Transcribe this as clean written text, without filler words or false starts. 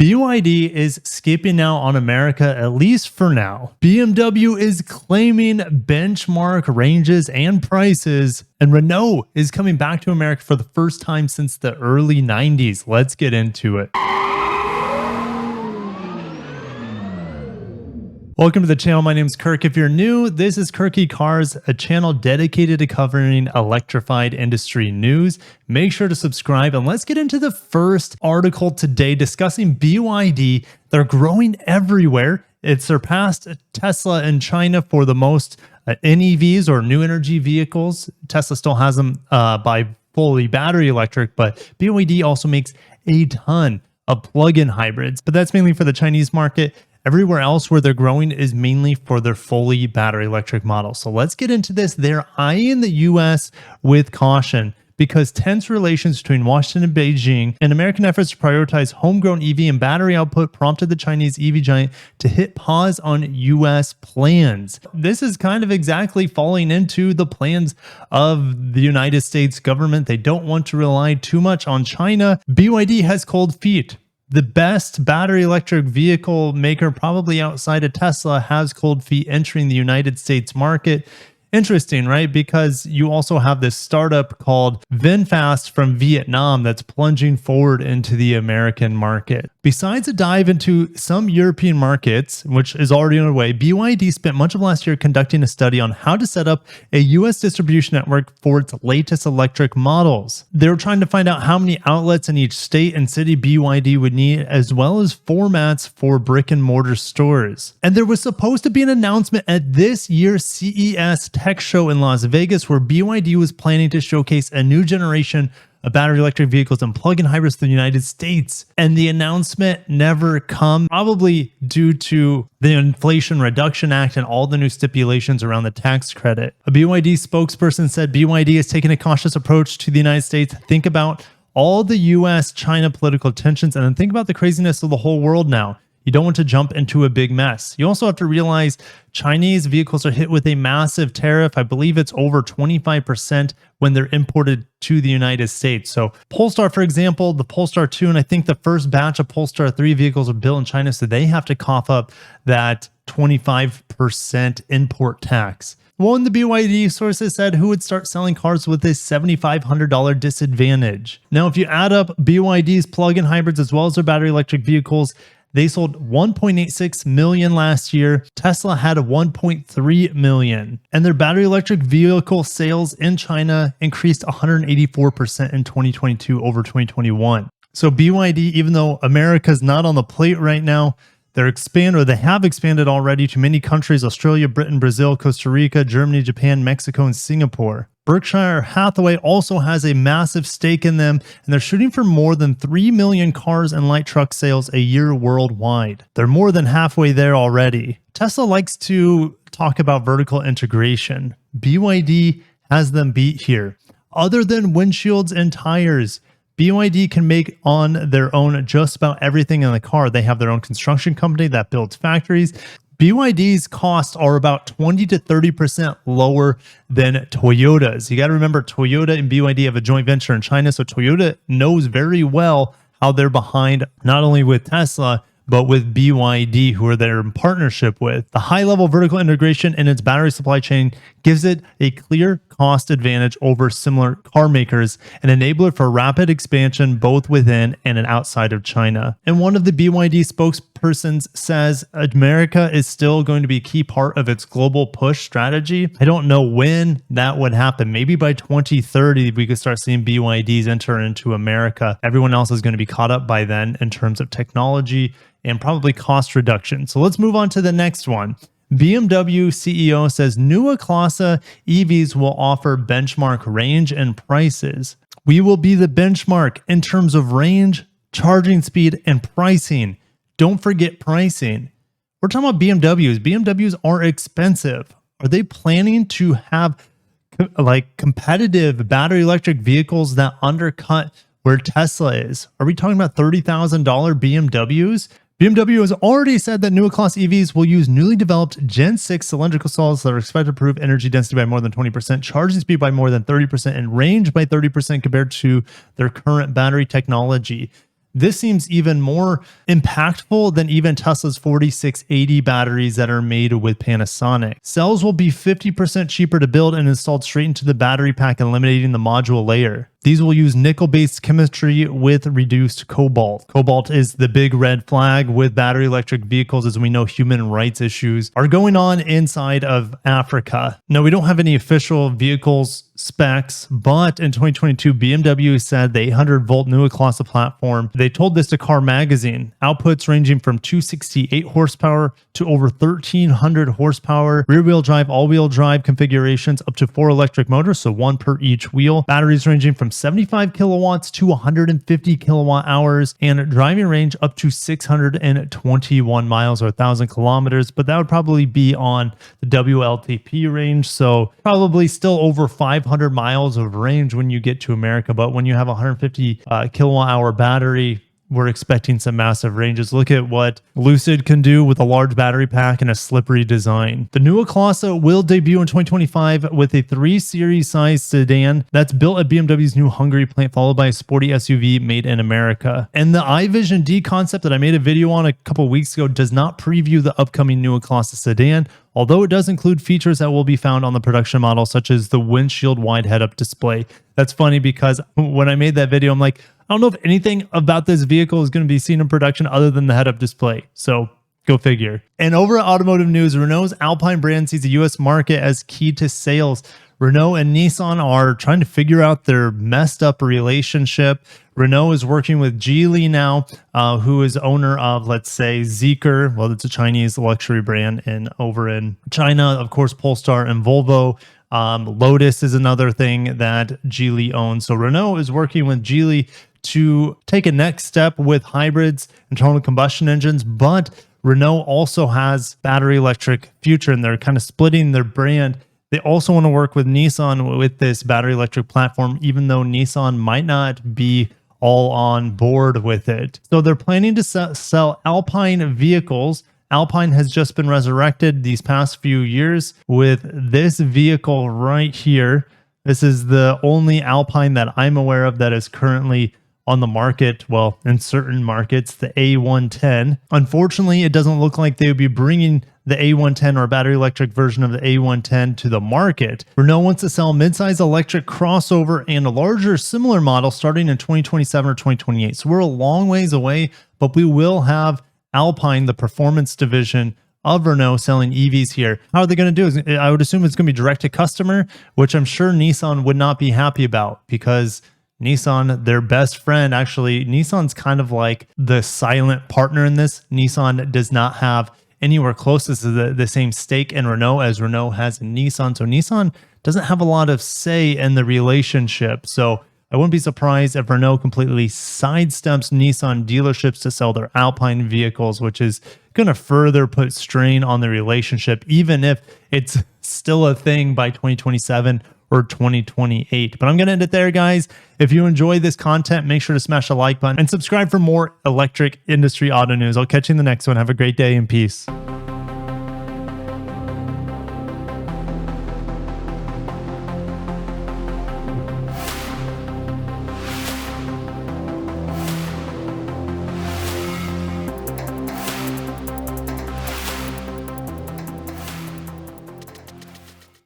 BYD is skipping out on America, at least for now. BMW is claiming benchmark ranges and prices, and Renault is coming back to America for the first time since the early 90s. Let's get into it. Welcome to the channel. My name is Kirk. If you're new, this is Kirky Cars, a channel dedicated to covering electrified industry news. Make sure to subscribe, and let's get into the first article today discussing BYD. They're growing everywhere. It surpassed Tesla in China for the most NEVs or new energy vehicles. Tesla still has them by fully battery electric, but BYD also makes a ton of plug-in hybrids, but that's mainly for the Chinese market. Everywhere else where they're growing is mainly for their fully battery electric models. So let's get into this. They're eyeing the US with caution because tense relations between Washington and Beijing and American efforts to prioritize homegrown EV and battery output prompted the Chinese EV giant to hit pause on US plans. This is kind of exactly falling into the plans of the United States government. They don't want to rely too much on China. BYD has cold feet. The best battery electric vehicle maker, probably outside of Tesla, has cold feet entering the United States market. Interesting, right? Because you also have this startup called VinFast from Vietnam that's plunging forward into the American market. Besides a dive into some European markets, which is already underway, BYD spent much of last year conducting a study on how to set up a US distribution network for its latest electric models. They were trying to find out how many outlets in each state and city BYD would need, as well as formats for brick and mortar stores. And there was supposed to be an announcement at this year's CES tech show in Las Vegas where BYD was planning to showcase a new generation of battery electric vehicles and plug-in hybrids in the United States. And the announcement never come, probably due to the Inflation Reduction Act and all the new stipulations around the tax credit. A BYD spokesperson said BYD is taking a cautious approach to the United States. Think about all the US-China political tensions and then think about the craziness of the whole world now. You don't want to jump into a big mess. You also have to realize Chinese vehicles are hit with a massive tariff. I believe it's over 25% when they're imported to the United States. So Polestar, for example, the Polestar 2, and I think the first batch of Polestar 3 vehicles are built in China, so they have to cough up that 25% import tax. One of the BYD sources said who would start selling cars with this $7,500 disadvantage. Now, if you add up BYD's plug-in hybrids as well as their battery electric vehicles, they sold 1.86 million last year. Tesla had 1.3 million. And their battery electric vehicle sales in China increased 184% in 2022 over 2021. So BYD, even though America's not on the plate right now, they have expanded already to many countries: Australia, Britain, Brazil, Costa Rica, Germany, Japan, Mexico, and Singapore. Berkshire Hathaway also has a massive stake in them, and they're shooting for more than 3 million cars and light truck sales a year worldwide. They're more than halfway there already. Tesla likes to talk about vertical integration. BYD has them beat here. Other than windshields and tires, BYD can make on their own just about everything in the car. They have their own construction company that builds factories. BYD's costs are about 20 to 30% lower than Toyota's. You got to remember, Toyota and BYD have a joint venture in China, so Toyota knows very well how they're behind not only with Tesla, but with BYD, who they're in partnership with. The high-level vertical integration in its battery supply chain gives it a clear cost advantage over similar car makers, an enabler for rapid expansion both within and outside of China. And one of the BYD spokespersons says America is still going to be a key part of its global push strategy. I don't know when that would happen. Maybe by 2030, we could start seeing BYDs enter into America. Everyone else is going to be caught up by then in terms of technology and probably cost reduction. So let's move on to the next one. BMW CEO says new Class EVs will offer benchmark range and prices. We will be the benchmark in terms of range, charging speed, and pricing. Don't forget pricing. We're talking about BMWs. BMWs are expensive. Are they planning to have like competitive battery electric vehicles that undercut where Tesla is? Are we talking about $30,000 BMWs? BMW has already said that newer class EVs will use newly developed Gen 6 cylindrical cells that are expected to improve energy density by more than 20%, charging speed by more than 30%, and range by 30% compared to their current battery technology. This seems even more impactful than even Tesla's 4680 batteries that are made with Panasonic. Cells will be 50% cheaper to build and installed straight into the battery pack, eliminating the module layer. These will use nickel-based chemistry with reduced cobalt. Cobalt is the big red flag with battery electric vehicles, as we know human rights issues are going on inside of Africa. Now, we don't have any official vehicles specs, but in 2022, BMW said the 800-volt Neue Klasse platform, they told this to Car Magazine, outputs ranging from 268 horsepower to over 1,300 horsepower, rear-wheel drive, all-wheel drive configurations, up to 4 electric motors, so 1 per each wheel, batteries ranging from 75 kilowatts to 150 kilowatt hours, and driving range up to 621 miles or 1,000 kilometers, but that would probably be on the WLTP range, so probably still over 500 miles of range when you get to America. But when you have a 150 kilowatt hour battery, we're expecting some massive ranges. Look at what Lucid can do with a large battery pack and a slippery design. The Neue Klasse will debut in 2025 with a 3 Series size sedan that's built at BMW's new Hungary plant, followed by a sporty SUV made in America. And the iVision D concept that I made a video on a couple weeks ago does not preview the upcoming Neue Klasse sedan, although it does include features that will be found on the production model, such as the windshield wide head-up display. That's funny because when I made that video, I'm like, I don't know if anything about this vehicle is going to be seen in production other than the head-up display. So go figure. And over at automotive news, Renault's Alpine brand sees the US market as key to sales. Renault and Nissan are trying to figure out their messed up relationship. Renault is working with Geely now, who is owner of, let's say, Zeekr. Well, it's a Chinese luxury brand, and over in China, of course, Polestar and Volvo. Lotus is another thing that Geely owns. So Renault is working with Geely to take a next step with hybrids, internal combustion engines, but Renault also has battery electric future, and they're kind of splitting their brand. They also want to work with Nissan with this battery electric platform, even though Nissan might not be all on board with it. So they're planning to sell Alpine vehicles. Alpine has just been resurrected these past few years with this vehicle right here. This is the only Alpine that I'm aware of that is currently on the market, well, in certain markets, the A110. Unfortunately, it doesn't look like they would be bringing the A110 or battery electric version of the A110 to the market. Renault wants to sell midsize electric crossover and a larger similar model starting in 2027 or 2028. So we're a long ways away, but we will have Alpine, the performance division of Renault, selling EVs here. How are they going to do it? I would assume it's going to be direct to customer, which I'm sure Nissan would not be happy about, because Nissan, their best friend, actually, Nissan's kind of like the silent partner in this. Nissan does not have anywhere close to the same stake in Renault as Renault has in Nissan. So Nissan doesn't have a lot of say in the relationship. So I wouldn't be surprised if Renault completely sidesteps Nissan dealerships to sell their Alpine vehicles, which is going to further put strain on the relationship, even if it's still a thing by 2027 or 2028. But I'm going to end it there, guys. If you enjoy this content, make sure to smash the like button and subscribe for more electric industry auto news. I'll catch you in the next one. Have a great day and peace.